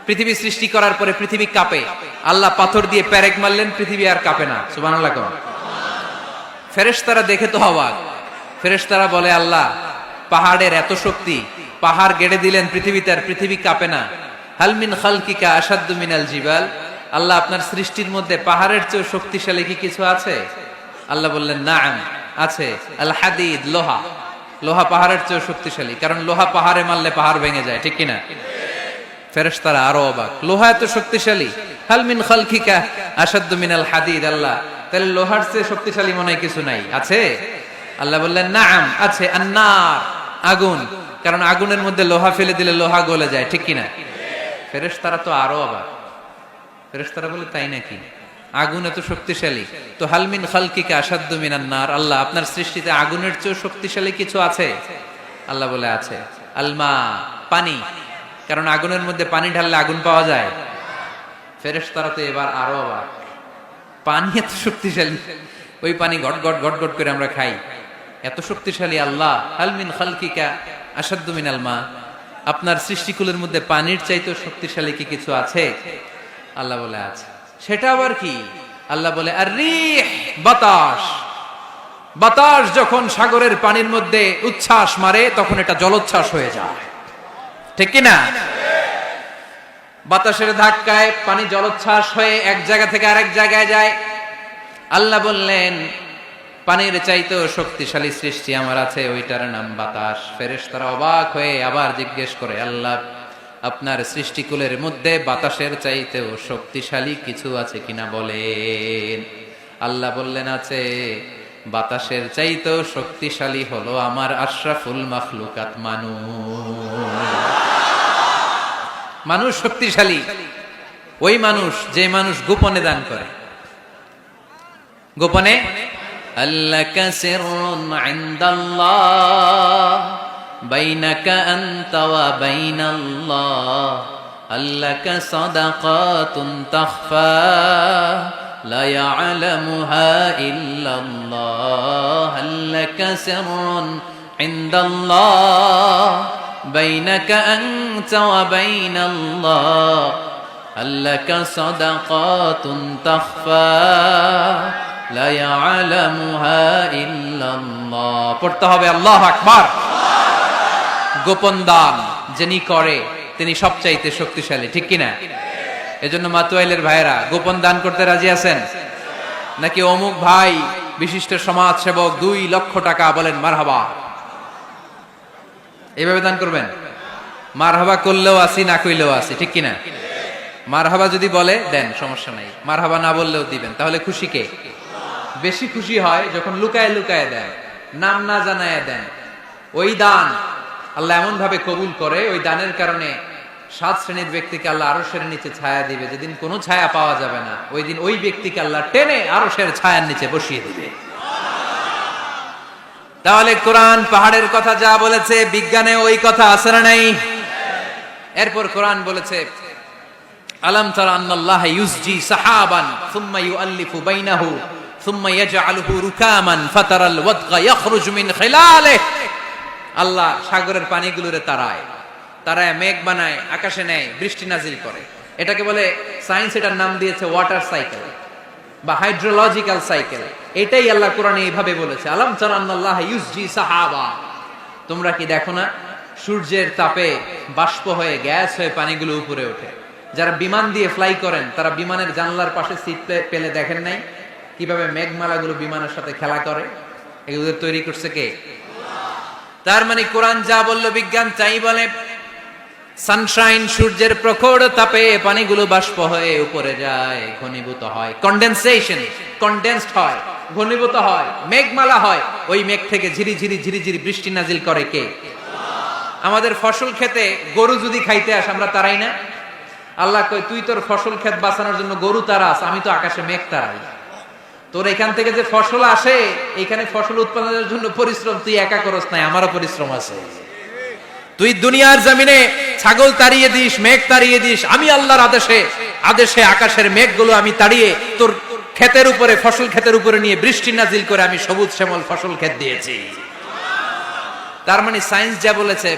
পৃথিবী সৃষ্টি করার পরে পৃথিবী কাঁপে, আল্লাহ পাথর দিয়ে পেরেক মারলেন, পৃথিবী আর কাঁপে না। সুবহানাল্লাহ। ফেরেশতারা দেখে তো অবাক। ফেরেশতারা বলে, আল্লাহ পাহাড়ের এত শক্তি, পাহাড় গেড়ে দিলেন পৃথিবীতে, আর পৃথিবী কাঁপে না। হাল মিন খালকিকা আশাদ্দু মিনাল জিবাল, আল্লাহ আপনার সৃষ্টির মধ্যে পাহাড়ের চেয়ে শক্তিশালী কি কিছু আছে? আল্লাহ বললেন, নাআম, আছে। আল হাদিদ, লোহা। লোহা পাহাড়ের চেয়ে শক্তিশালী, কারণ লোহা পাহাড়ে মারলে পাহাড় ভেঙে যায়, ঠিক কিনা? ফেরেশতারা আরো অবাক, লোহা এত শক্তিশালী। হাল মিন খালকিকা আশাদ্দু মিনাল হাদিদ, আল্লাহ তাহলে লোহার চেয়ে শক্তিশালী মনে হয় কিছু নাই, আছে? আল্লাহ বললেন, নাআম, আছে। আন্নার, আগুন, কারণ আগুনের মধ্যে লোহা ফেলে দিলে লোহা গলে যায়, ঠিক কিনা? ফেরেশতারা তো আরো অবাক। ফেরেশতারা বলে, তাই নাকি? আগুন এত শক্তিশালী, তো হাল মিন খালকিকা আশাদ্দু মিনান নার, আল্লাহ আপনার সৃষ্টিতে আগুনের চেয়ে শক্তিশালী কিছু আছে? আল্লাহ বলে, আছে। আলমা, পানি, কারণ আগুনের মধ্যে পানি ঢাললে আগুন পাওয়া যায়। ফেরেশতারা তো এবার আরো অবাক, পানি এত শক্তিশালী, ওই পানি ঘট ঘট ঘট ঘট করে আমরা খাই, এত শক্তিশালী আল্লাহ। হাল মিন খালকিকা আশাদ্দু মিনাল মা, আপনার সৃষ্টিকুলের মধ্যে পানির চাইতে শক্তিশালী কি কিছু আছে? আল্লাহ বলে, আছে। সেটা আবার কি? আল্লাহ বলে, আর রিহ, বাতাস। বাতাস যখন সাগরের পানির মধ্যে উচ্ছ্বাস মারে তখন এটা জলোচ্ছ্বাস হয়ে যায়, ঠিক কিনা? বাতাসের ধাক্কায় পানি জলোচ্ছ্বাস হয়ে এক জায়গা থেকে আরেক জায়গায় যায়। আল্লাহ বললেন, পানির চাইতেও শক্তিশালী সৃষ্টি আমার আছে, ওইটার নাম বাতাস। ফেরেশতারা অবাক হয়ে আবার জিজ্ঞেস করে, আল্লাহ আপনার সৃষ্টিকুলের মধ্যে বাতাসের চাইতেও শক্তিশালী কিছু আছে কিনা বলেন। আল্লাহ বললেন, আছে। বাতাসের চাইতেও শক্তিশালী হলো আমার আশরাফুল মাখলুকাত মানুষ। মানুষ শক্তিশালী, ওই মানুষ যে মানুষ গোপনে দান করে। গোপনে, আল্লাকা সিররুন ইনদাল্লাহ বাইনাকা আনতা ওয়া বাইনাল্লাহ, আল্লাকা সাদাকাতুন তাখফা লা ইয়ালামুহা ইল্লাল্লাহ, আল্লাকা সিররুন ইনদাল্লাহ বাইনাকা আনতা ওয়া বাইনাল্লাহ, আল্লাকা সাদাকাতুন তাখফা লা ইয়ালামুহা ইল্লাল্লাহ। পড়তে হবে আল্লাহু আকবার। গোপন দান যিনি করে তিনি সবচাইতে শক্তিশালী, ঠিক কিনা? এজন্য মাতুয়াইলের ভাইরা গোপন দান করতে রাজি আছেন নাকি? অমুক ভাই বিশিষ্ট সমাজ সেবক 2 লক্ষ টাকা, বলেন মারহাবা। এইভাবে দান করবেন? মারহাবা করলেও আসি, না কইলেও আসি, ঠিক কিনা? মারহাবা যদি বলে দেন, সমস্যা নাই। মারহাবা না বললেও দিবেন। তাহলে খুশি কে? বেশি খুশি হয় যখন লুকায় লুকায় দেন, নাম না জানায় দেন। ওই দান আল্লাহ এমন ভাবে কবুল করে, ওই দানের কারণে 7 শ্রেণীর ব্যক্তিকে আল্লাহ আরশের নিচে ছায়া দিবে। যেদিন কোনো ছায়া পাওয়া যাবে না, ওই দিন ওই ব্যক্তিকে আল্লাহ টেনে আরশের ছায়ার নিচে বসিয়ে দিবে। তাহলে কোরআন পাহাড়ের কথা যা বলেছে, বিজ্ঞানে ওই কথা আছে না নাই? এরপর কোরআন বলেছে, আলাম তারা আন্নাল্লাহা ইউসজি সাহাবান সুম্মা ইউআল্লিফু বাইনাহু সুম্মা ইয়াজআলুহু রুকামান ফাতারাল ওয়াদকা ইয়াখরুজু মিন খিলালিহি, আল্লাহ সাগরের পানিগুলোরে তারায় মেঘ বানায়, আকাশে নেয়, বৃষ্টি নাজিল করে। এটাকে বলে সায়েন্স, এটার নাম দিয়েছে ওয়াটার সাইকেল বা হাইড্রোলজিক্যাল সাইকেল। এটাই আল্লাহ কোরআনে এইভাবে বলেছে, আলাম তারা আন্নাল্লাহা ইউসজি সাহাবা, তোমরা কি দেখো না সূর্যের তাপে বাষ্প হয়ে, গ্যাস হয়ে পানিগুলো উপরে ওঠে। যারা বিমান দিয়ে ফ্লাই করেন তারা বিমানের জানলার পাশে সিট পেলে দেখেন নাই কিভাবে মেঘমালাগুলো বিমানের সাথে খেলা করে? এগুলো তৈরি করছে কে? তার মানে কোরআন যা বলল বিজ্ঞান তাই বলে। সানশাইন, সূর্যের প্রখর তাপে পানিগুলো বাষ্প হয়ে উপরে যায়, ঘনীভূত হয়, কন্ডেনসেশন, কন্ডেন্সড হয়, ঘনীভূত হয়, মেঘমালা হয়। ওই মেঘ থেকে ঝিরি ঝিরি ঝিরি ঝিরি বৃষ্টি নাজিল করে কে? আমাদের ফসল খেতে গরু যদি খাইতে আসে আমরা তারাই না? আল্লাহ কয়, তুই তোর ফসল ক্ষেত বাঁচানোর জন্য গরু তারাস, আমি তো আকাশে মেঘ তারাই। তোর এখান থেকে যে ফসল আসে, এখানে ফসল উৎপাদনের জন্য পরিশ্রম তুই একা করস নাই, আমারও পরিশ্রম আছে। তুই দুনিয়ার জমিনে ছাগল তাড়িয়ে দিস, মেঘ তাড়িয়ে দিস, আমি আল্লাহর আদেশে আকাশের মেঘগুলো আমি তাড়িয়ে তোর ক্ষেতের উপরে, ফসল ক্ষেতের উপরে নিয়ে বৃষ্টি নাজিল করে আমি সবুজ শ্যামল ফসল ক্ষেত দিয়েছি। তার মানে সায়েন্স যা বলেছে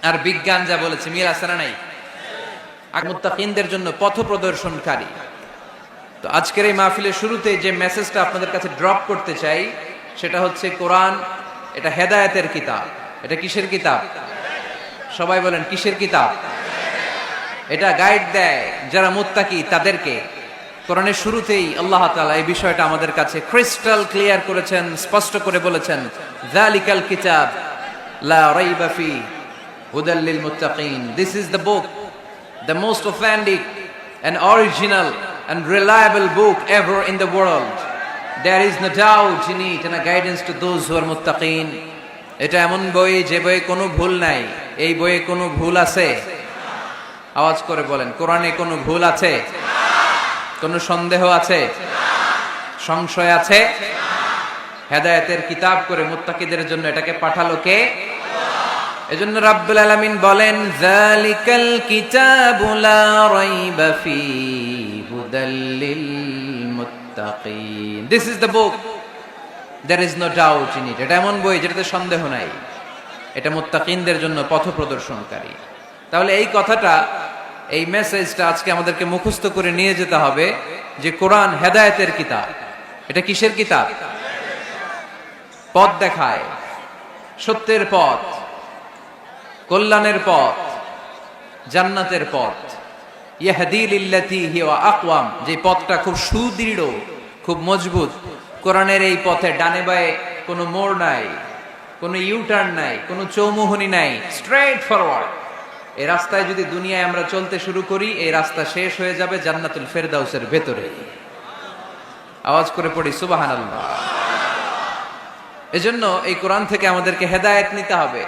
আর বিজ্ঞান যা বলেছে মিল আছে না নাই? মুত্তাকিনদের জন্য পথ প্রদর্শনকারী। তো আজকের এই মাহফিলের শুরুতে যে মেসেজটা আপনাদের কাছে ড্রপ করতে চাই সেটা হচ্ছে কোরআন এটা হেদায়েতের কিতাব। এটা কিসের কিতাব? সবাই বলেন কিসের কিতাব? এটা গাইড দেয় যারা মুত্তাকি তাদেরকে। কোরআনের শুরুতেই আল্লাহ তাআলা এই বিষয়টা আমাদের কাছে ক্রিস্টাল ক্লিয়ার করেছেন, স্পষ্ট করে বলেছেন, যালিকাল কিতাব লা রাইবা ফি হুদাল লিল মুত্তাকিন। This is the book, the most authentic and original and reliable book ever in the world. There is no doubt in it and a guidance to those who are muttaqin. এটা এমন বই যে বইয়ে কোনো ভুল নাই। এই বইয়ে কোনো ভুল আছে? আওয়াজ করে বলেন, কোরআনে কোনো ভুল আছে? কোনো সন্দেহ আছে? সংশয় আছে? হেদায়েতের কিতাব করে মুত্তাকিদের জন্য এটাকে পাঠালো কে? এজন্য রাব্বুল আলামিন বলেন, যালিকাল কিতাবু লা রাইবা ফি হুদাল লিল মুত্তাকিন। This is the book, there is no doubt in it. এটা এমন বই যেটাতে সন্দেহ নাই। এটা মুত্তাকিনদের জন্য পথ প্রদর্শনকারী। তাহলে এই কথাটা, এই মেসেজটা আজকে আমাদেরকে মুখস্থ করে নিয়ে যেতে হবে যে কোরআন হেদায়েতের কিতাব। এটা কিসের কিতাব? পথ দেখায়, সত্যের পথ, কল্যাণের পথ, জান্নাতের পথ। ইয়াহদি লিল্লাতি হিয়া আকওয়াম, যে পথটা খুব সুদৃঢ়, খুব মজবুত। কোরআনের এই পথে ডানে বায়ে কোনো মোড় নাই, কোনো ইউটার্ন নাই, কোনো চৌমুহনী নাই, স্ট্রেট ফরওয়ার্ড। এই রাস্তায় যদি দুনিয়ায় আমরা চলতে শুরু করি, এই রাস্তা শেষ হয়ে যাবে জান্নাতুল ফেরদাউসের ভেতরে। আওয়াজ করে পড়ি সুবহানাল্লাহ। এজন্য এই কোরআন থেকে আমাদেরকে হেদায়েত নিতে হবে।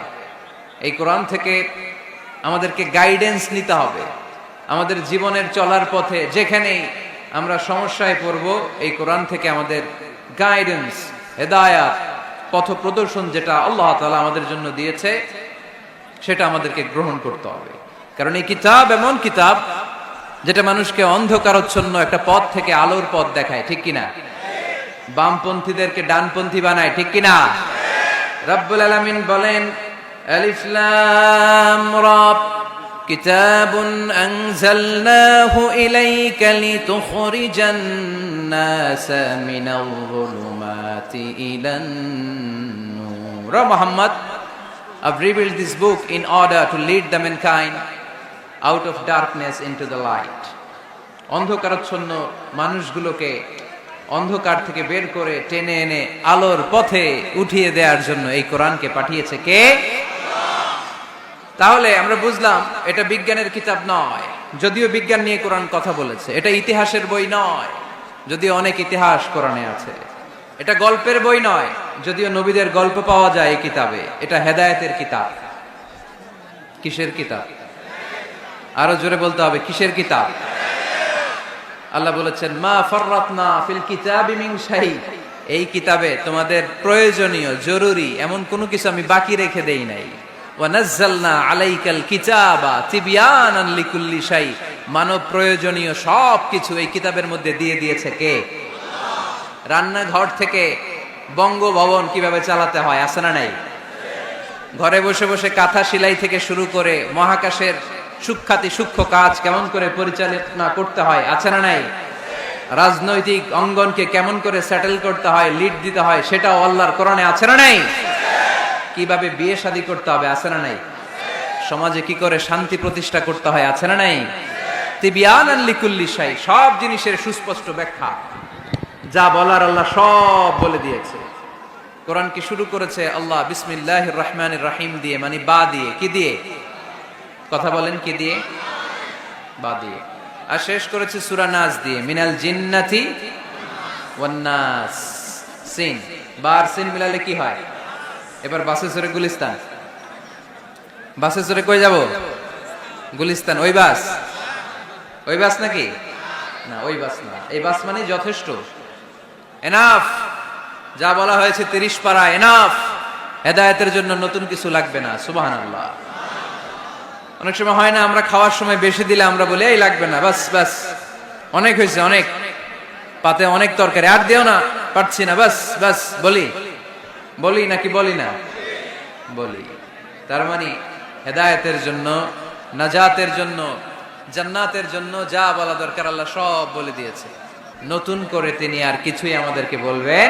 এই কোরআন থেকে আমাদেরকে গাইডেন্স নিতে হবে। আমাদের জীবনের চলার পথে যেখানেই আমরা সমস্যায় পড়ব, এই কোরআন থেকে আমাদের গাইডেন্স, হেদায়াত, পথ প্রদর্শন যেটা আল্লাহ তাআলা আমাদের জন্য দিয়েছে সেটা আমাদেরকে গ্রহণ করতে হবে। কারণ এই কিতাব এমন কিতাব যেটা মানুষকে অন্ধকারচ্ছন্ন একটা পথ থেকে আলোর পথ দেখায়, ঠিক কিনা? বামপন্থীদেরকে ডানপন্থী বানায়, ঠিক কিনা? রব্বুল আলামিন বলেন, আলিফ লাম রা কিতাবুন আনজালনাহু ইলাইকা লিতুখরিজান নাসা মিনাল যুলুমাতি ইলান নূর। Muhammad, I've revealed this book in order to lead the mankind out of darkness into the light. অন্ধকারাচ্ছন্ন মানুষগুলোকে অন্ধকার থেকে বের করে টেনে এনে আলোর পথে উঠিয়ে দেওয়ার জন্য এই কোরআনকে পাঠিয়েছে কে? তাহলে আমরা বুঝলাম এটা বিজ্ঞানের কিতাব নয়, যদিও বিজ্ঞান নিয়ে কোরআন কথা বলেছে। এটা ইতিহাসের বই নয়, যদিও অনেক ইতিহাস কোরআনে আছে। এটা গল্পের বই নয়, যদিও নবীদের গল্প পাওয়া যায় এই কিতাবে। এটা হেদায়েতের কিতাব। কিসের কিতাব? আরো জোরে বলতে হবে, কিসের কিতাব? আল্লাহ বলেছেন, মা ফাররাতনা ফিল কিতাবি মিন শাই। এই কিতাবে তোমাদের প্রয়োজনীয়, জরুরি এমন কোনো কিছু আমি বাকি রেখে দেই নাই। ওয়া নাযালনা আলাইকাল কিতাবা তিবয়ানান লিকুল্লি শাই। মানব প্রয়োজনীয় সব কিছু এই কিতাবের মধ্যে দিয়ে দিয়েছে কে? রান্নাঘর থেকে বঙ্গভবন কিভাবে চালাতে হয় আছে না নাই? ঘরে বসে বসে কাঁথা সেলাই থেকে শুরু করে মহাকাশের সূক্ষ্মাতি সূক্ষ্ম কাজ কেমন করে পরিচালনা করতে হয় আছে না নাই? রাজনৈতিক অঙ্গনকে কেমন করে সেটেল করতে হয়, লিড দিতে হয়, সেটাও আল্লাহর কোরআনে আছে না নাই? কিভাবে বিয়ে শাদী করতে হবে আছে না নাই? সমাজে কি করে শান্তি প্রতিষ্ঠা করতে হয় আছে না নাই? তিবয়ানান লিকুল্লি শাই, সব জিনিসের সুস্পষ্ট ব্যাখ্যা। যা বলার আল্লাহ সব বলে দিয়েছে। কোরআন কি শুরু করেছে আল্লাহ বিসমিল্লাহির রহমানির রহিম দিয়ে, মানে বা দিয়ে। কি দিয়ে? কথা বলেন, কি দিয়ে? বা দিয়ে। আর শেষ করেছে সূরা নাস দিয়ে, মিনাল জিন্নাতি ওয়ান নাস। সিন, বার সিন মিলালে কি হয়? এবার বাসে চড়ে গুলিস্তান। বাসে চড়ে কই যাব? গুলিস্তান। ওই বাস? ওই বাস নাকি? না, ওই বাস না। এই বাস মানে যথেষ্ট, এনাফ। যা বলা হয়েছে 30 পারা এনাফ। হেদায়েতের জন্য নতুন কিছু লাগবে না। সুবহানাল্লাহ। অনেক সময় হয় না, আমরা খাওয়ার সময় বেশি দিলে আমরা বলি এই লাগবে না, বাস বাস, অনেক হয়েছে, অনেক পাতে অনেক তরকারি, আর দিও না, পারছি না, বাস বাস। বলি বলি নাকি বলি না? বলি। তার মানে হেদায়েতের জন্য, নাজাতের জন্য, জান্নাতের জন্য যা বলা দরকার আল্লাহ সব বলে দিয়েছে। নতুন করে তিনি আর কিছুই আমাদেরকে বলবেন